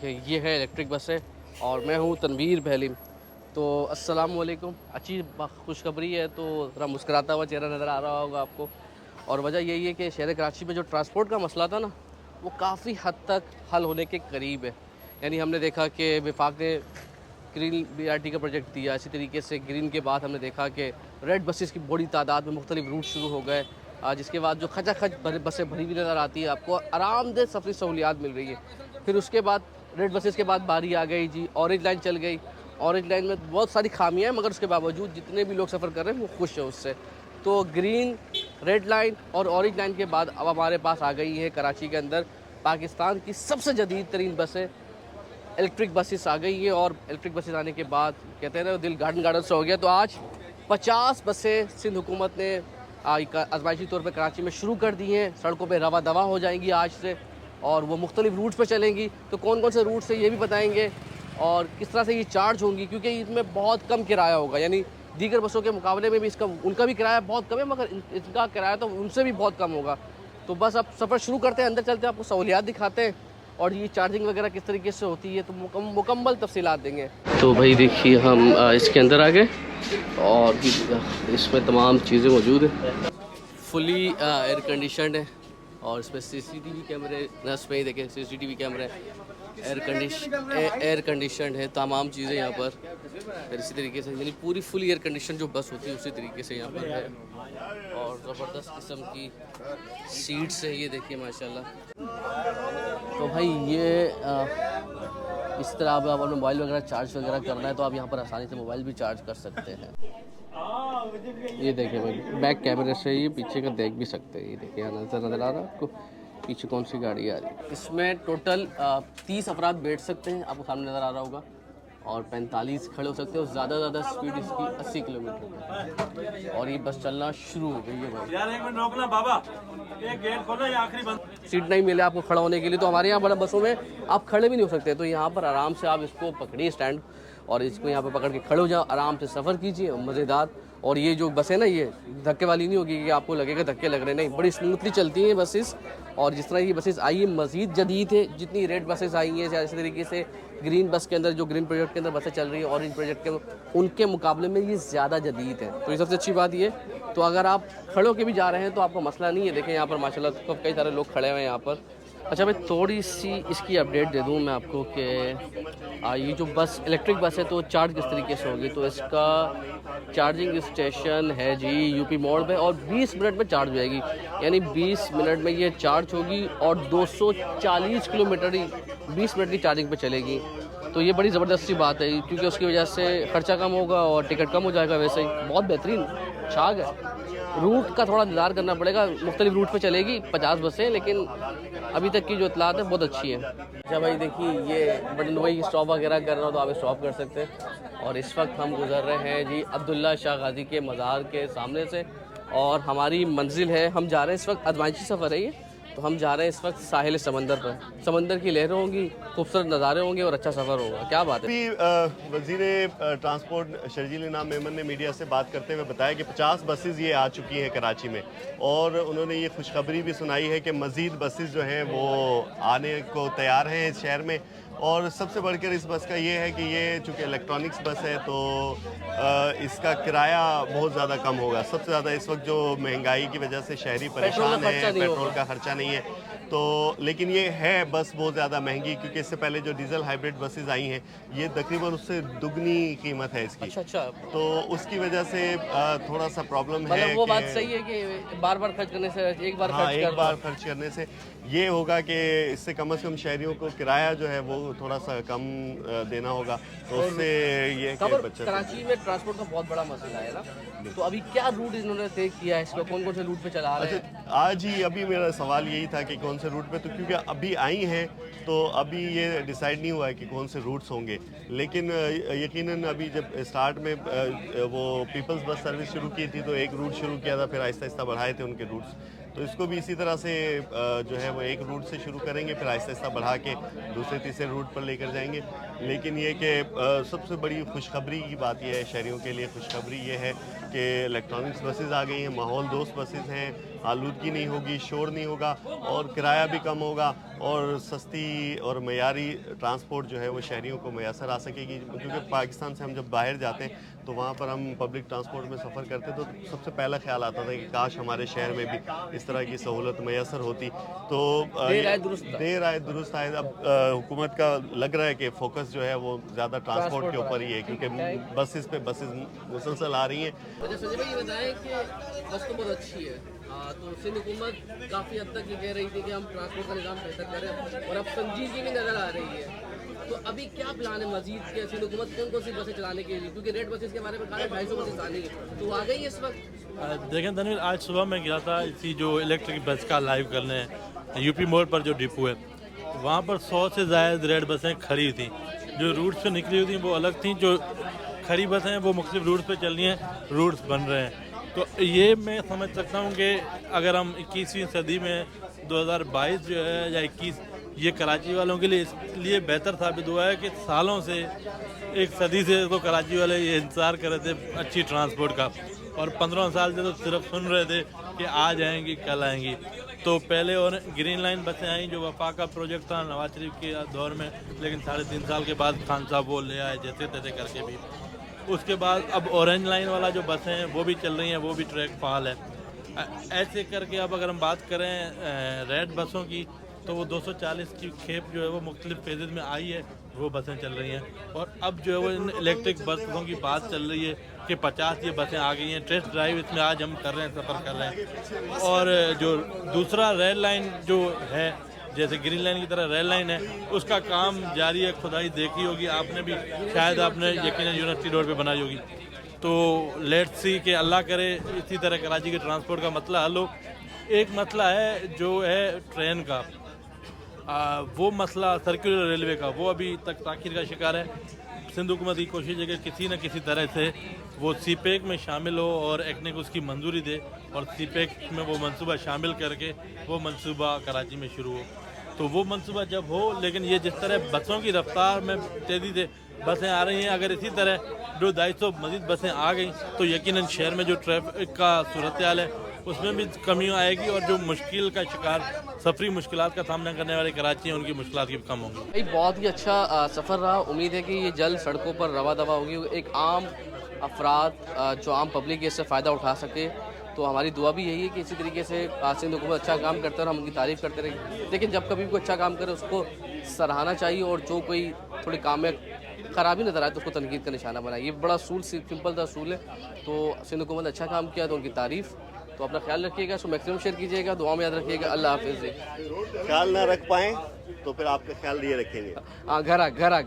देखें ये है इलेक्ट्रिक बसें और मैं हूँ तनवीर बहलीम। तो अस्सलाम वालेकुम। अच्छी खुशखबरी है, तो ज़रा मुस्कुराता हुआ चेहरा नज़र आ रहा होगा आपको। और वजह यही है कि शहर कराची में जो ट्रांसपोर्ट का मसला था ना, वो काफ़ी हद तक हल होने के करीब है। यानी हमने देखा कि वफाक ने ग्रीन बीआरटी का प्रोजेक्ट दिया, इसी तरीके से ग्रीन के बाद हमने देखा कि रेड बसेस की बड़ी तादाद में मुख्तलिफ रूट शुरू हो गए, जिसके बाद जो खचाखच बसें भरी हुई नज़र आती है, आपको आरामदेह सफरी सहूलियात मिल रही है। फिर उसके बाद रेड बसेस के बाद बारी आ गई जी, ऑरेंज लाइन चल गई। ऑरेंज लाइन में बहुत सारी खामियाँ हैं, मगर उसके बावजूद जितने भी लोग सफ़र कर रहे हैं वो खुश हैं उससे। तो ग्रीन, रेड लाइन और ऑरेंज लाइन के बाद अब हमारे पास आ गई है कराची के अंदर पाकिस्तान की सबसे जदीद तरीन बसें, इलेक्ट्रिक बसेस आ गई हैं। और इलेक्ट्रिक बसेस आने के बाद कहते हैं ना, दिल गार्डन गार्डन से हो गया। तो आज 50 बसें सिंध हुकूमत ने आजमाइशी तौर पर कराची में शुरू कर दी हैं। सड़कों पर रवा दवा हो जाएंगी आज से, और वो मुख्तलिफ रूट्स पर चलेंगी। तो कौन कौन से रूट से ये भी बताएंगे और किस तरह से ये चार्ज होंगी, क्योंकि इसमें बहुत कम किराया होगा। यानी दीगर बसों के मुकाबले में भी उनका भी किराया बहुत कम है, मगर इनका किराया तो उनसे भी बहुत कम होगा। तो बस अब सफ़र शुरू करते हैं, अंदर चलते हैं, आपको सहूलियात दिखाते हैं और ये चार्जिंग वगैरह किस तरीके से होती है, तो मुकम्मल तफसीलात देंगे। तो भाई देखिए हम इसके अंदर आ गए और इसमें तमाम चीज़ें मौजूद हैं। फुली एयर कंडीशनड है और इसमें सीसीटीवी कैमरे, नस में ही देखें सीसीटीवी कैमरे, एयर कंडीशनड है तमाम चीज़ें यहाँ पर। फिर इसी तरीके से यानी पूरी फुल एयर कंडीशन जो बस होती है उसी तरीके से यहाँ पर है। और ज़बरदस्त किस्म की सीट्स है, ये देखिए माशाल्लाह। तो भाई ये इस तरह अब अपना मोबाइल वगैरह चार्ज वगैरह करना है तो आप यहाँ पर आसानी से मोबाइल भी चार्ज कर सकते हैं। ये देखिए भाई बैक कैमरे से ये पीछे का देख भी सकते हैं। ये देखिए नज़र आ रहा है आपको पीछे कौन सी गाड़ी आ रही है। इसमें टोटल 30 अफराद बैठ सकते हैं, आपको सामने नज़र आ रहा होगा, और 45 खड़े हो सकते हो। ज़्यादा स्पीड इसकी 80 किलोमीटर। और ये बस चलना शुरू हो गई है भाई। यार एक मिनट रोकना बाबा, एक गेट खोलो, ये आखिरी बंद। सीट नहीं मिले आपको खड़ा होने के लिए, तो हमारे यहाँ बड़ा बसों में आप खड़े भी नहीं हो सकते। तो यहाँ पर आराम से आप इसको पकड़िए स्टैंड, और इसको यहाँ पर पकड़ के खड़े हो जाओ, आराम से सफ़र कीजिए मज़ेदार। और ये जो बसें ना, ये धक्के वाली नहीं होगी कि आपको लगेगा धक्के लग रहे, नहीं, बड़ी स्मूथली चलती हैं बसेस। और जिस तरह ये बसेस आई है मज़ीद जदीद है, जितनी रेड बसेस आई हैं इसी तरीके से ग्रीन बस के अंदर, जो ग्रीन प्रोजेक्ट के अंदर बसें चल रही हैं ऑरेंज प्रोजेक्ट के, उनके मुकाबले में ये ज़्यादा जदीद है। तो ये सबसे अच्छी बात ये। तो अगर आप खड़े होकर भी जा रहे हैं तो आपको मसला नहीं है। देखें यहाँ पर माशाल्लाह कई सारे लोग खड़े हुए हैं यहाँ पर। अच्छा भाई थोड़ी सी इसकी अपडेट दे दूँ मैं आपको कि ये जो बस इलेक्ट्रिक बस है तो चार्ज किस तरीके से होगी। तो इसका चार्जिंग स्टेशन है जी यूपी मोड़ पे, और 20 मिनट में चार्ज हो जाएगी। यानी 20 मिनट में ये चार्ज होगी और 240 किलोमीटर ही 20 मिनट की चार्जिंग पे चलेगी। तो ये बड़ी ज़बरदस्त सी बात है, क्योंकि उसकी वजह से ख़र्चा कम होगा और टिकट कम हो जाएगा। वैसे ही बहुत बेहतरीन छाग है। रूट का थोड़ा इंतज़ार करना पड़ेगा, मुख्तलिफ रूट पे चलेगी 50 बसें, लेकिन अभी तक की जो इतलात है बहुत अच्छी है। अच्छा भाई देखिए ये बटन वही स्टॉप वगैरह कर रहा हो तो आप स्टॉप कर सकते हैं। और इस वक्त हम गुजर रहे हैं जी अब्दुल्ला शाह गाजी के मज़ार के सामने से, और हमारी मंजिल है, हम जा रहे हैं इस वक्त आजमाइशी सफ़र है ये, तो हम जा रहे हैं इस वक्त साहिल समंदर पर। समंदर की लहरें होंगी, खूबसूरत नज़ारे होंगे और अच्छा सफ़र होगा। क्या बात है। अभी वज़ीर ट्रांसपोर्ट शर्जील इनाम मेमन ने मीडिया से बात करते हुए बताया कि 50 बसेस ये आ चुकी हैं कराची में, और उन्होंने ये खुशखबरी भी सुनाई है कि मज़ीद बसेस जो हैं वो आने को तैयार हैं इस शहर में। और सबसे बढ़कर इस बस का ये है कि ये चूँकि इलेक्ट्रॉनिक्स बस है तो इसका किराया बहुत ज़्यादा कम होगा। सबसे ज़्यादा इस वक्त जो महंगाई की वजह से शहरी परेशान है, पेट्रोल का खर्चा नहीं है। तो लेकिन ये है बस बहुत ज़्यादा महंगी, क्योंकि इससे पहले जो डीजल हाइब्रिड बसेस आई हैं ये तकरीबन उससे दुगनी कीमत है इसकी। अच्छा। तो उसकी वजह से थोड़ा सा प्रॉब्लम है। मतलब वो बात सही है कि बार बार खर्च करने से एक बार खर्च करने से ये होगा कि इससे कम से कम शहरियों को किराया जो है वो थोड़ा सा कम देना होगा। तो उससे ये कराची में ट्रांसपोर्ट का बहुत बड़ा मसला है ना, तो अभी क्या रूट इन्होंने तय किया है, इसको कौन कौन से रूट पे चला रहे हैं। आज ही अभी मेरा सवाल यही था कि कौन से रूट पे, तो क्योंकि अभी आई हैं तो अभी ये डिसाइड नहीं हुआ है कि कौन से रूट्स होंगे। लेकिन यकीनन अभी जब स्टार्ट में वो पीपल्स बस सर्विस शुरू की थी तो एक रूट शुरू किया था, फिर आहिस्ता आहिस्ता बढ़ाए थे उनके रूट्स। तो इसको भी इसी तरह से जो है वो एक रूट से शुरू करेंगे, फिर आहिस्ता आहिस्ता बढ़ा के दूसरे तीसरे रूट पर लेकर जाएंगे। लेकिन ये कि सबसे बड़ी खुशखबरी की बात यह है, शहरियों के लिए खुशखबरी ये है कि इलेक्ट्रॉनिक्स बसेस आ गई हैं, माहौल दोस्त बसेस हैं, आलूदगी नहीं होगी, शोर नहीं होगा और किराया भी कम होगा और सस्ती और मयारी ट्रांसपोर्ट जो है वो शहरियों को मैसर आ सकेगी। क्योंकि पाकिस्तान से हम जब बाहर जाते हैं तो वहाँ पर हम पब्लिक ट्रांसपोर्ट में सफ़र करते तो सबसे पहला ख्याल आता था कि काश हमारे शहर में भी इस तरह की सहूलत मैसर होती। तो देर आए दुरुस्त आए। अब हुकूमत का लग रहा है कि फोकस जो है वो ज़्यादा ट्रांसपोर्ट के ऊपर ही है, क्योंकि बसेस मुसलसल आ रही हैं। अच्छा संजय भाई ये बताएं कि बस तो बहुत अच्छी है, तो सिंध हुकूमत काफ़ी हद तक ये कह रही थी कि हम ट्रांसपोर्ट का निज़ाम बेहतर करें और अब संजीदगी भी नज़र आ रही है। तो अभी क्या प्लान है मजीद के सिंध हुकूमत कौन कौन सी बसें चलाने के लिए, क्योंकि रेड बसेस के बारे में कहा 250 बसेस आनी है, तो आ गई है इस वक्त? देखें तनवीर, आज सुबह मैं गया था इसी जो इलेक्ट्रिक बस का लाइव करने यूपी मोड़ पर जो डिपो है, वहाँ पर 100 से ज़्यादा रेड बसें खड़ी थी। जो रूट से निकली हुई थी वो अलग थी, जो खड़ी बसें हैं वो मुख्तलिफ रूट पे चल रही हैं, रूट्स बन रहे हैं। तो ये मैं समझ सकता हूँ कि अगर हम 21वीं सदी में 2022 जो है या 21, ये कराची वालों के लिए इसलिए बेहतर साबित हुआ है कि सालों से, एक सदी से तो कराची वाले ये इंतज़ार कर रहे थे अच्छी ट्रांसपोर्ट का, और 15 साल से तो सिर्फ सुन रहे थे कि आज आएंगी कल आएंगी। तो पहले और ग्रीन लाइन बसें आई जो वफाक का प्रोजेक्ट था नवाज शरीफ के दौर में, लेकिन 3.5 साल के बाद खान साहब वो ले आए जैसे तैसे करके भी। उसके बाद अब ऑरेंज लाइन वाला जो बसें हैं वो भी चल रही हैं, वो भी ट्रैक फाल है। ऐसे करके अब अगर हम बात करें रेड बसों की, तो वो 240 की खेप जो है वो मुख्तलिफ फेजेज़ में आई है, वो बसें चल रही हैं। और अब जो है वो इन इलेक्ट्रिक बसों की बात चल रही है कि 50 ये बसें आ गई हैं। टेस्ट ड्राइव इसमें आज हम कर रहे हैं, सफ़र कर रहे हैं। और जो दूसरा रेल लाइन जो है, जैसे ग्रीन लाइन की तरह रेल लाइन है, उसका काम जारी है। खुदाई देखी होगी आपने भी, शायद आपने यकीनन यूनिवर्सिटी रोड पे बनाई होगी। तो लेट्स सी कि अल्लाह करे इसी तरह कराची के ट्रांसपोर्ट का मसला हल हो। एक मसला है जो है ट्रेन का, वो मसला सर्कुलर रेलवे का, वो अभी तक ताख़ीर का शिकार है। सिंध हुकूमत की कोशिश है कि किसी न किसी तरह से वो सीपेक में शामिल हो और एक्नेक उसकी मंजूरी दे और सीपेक में वो मंसूबा शामिल करके वो मंसूबा कराची में शुरू हो। तो वो मंसूबा जब हो, लेकिन ये जिस तरह बसों की रफ्तार में तेज़ी से बसें आ रही हैं, अगर इसी तरह 200-250 मज़ीद बसें आ गई तो यकीनन शहर में जो ट्रैफिक का सूरत हाल है उसमें भी कमी आएगी और जो मुश्किल का शिकार सफरी मुश्किलात का सामना करने वाले कराची हैं उनकी मुश्किलात भी कम होंगी। भाई बहुत ही अच्छा सफ़र रहा, उम्मीद है कि ये जल्द सड़कों पर रवा दवा होगी, एक आम अफराद जो आम पब्लिक इससे फ़ायदा उठा सके। तो हमारी दुआ भी यही है कि इसी तरीके से सिंध हुकूमत अच्छा काम करते हैं और हम उनकी तारीफ़ करते रहें। लेकिन जब कभी कोई अच्छा काम करे उसको सराहना चाहिए, और जो कोई थोड़ी काम में खराबी नज़र आए तो उसको तनकीद का निशाना बनाए। ये बड़ा असूल, सिंपल सा असूल है। तो सिंध हुकूमत अच्छा काम किया तो उनकी तारीफ़। तो अपना ख्याल रखिएगा, इसको मैक्सिमम शेयर कीजिएगा, दुआ में याद रखिएगा। अल्लाह हाफिज़। ख्याल ना रख पाएँ तो फिर आपका ख्याल ये रखेंगे। हाँ, घर आ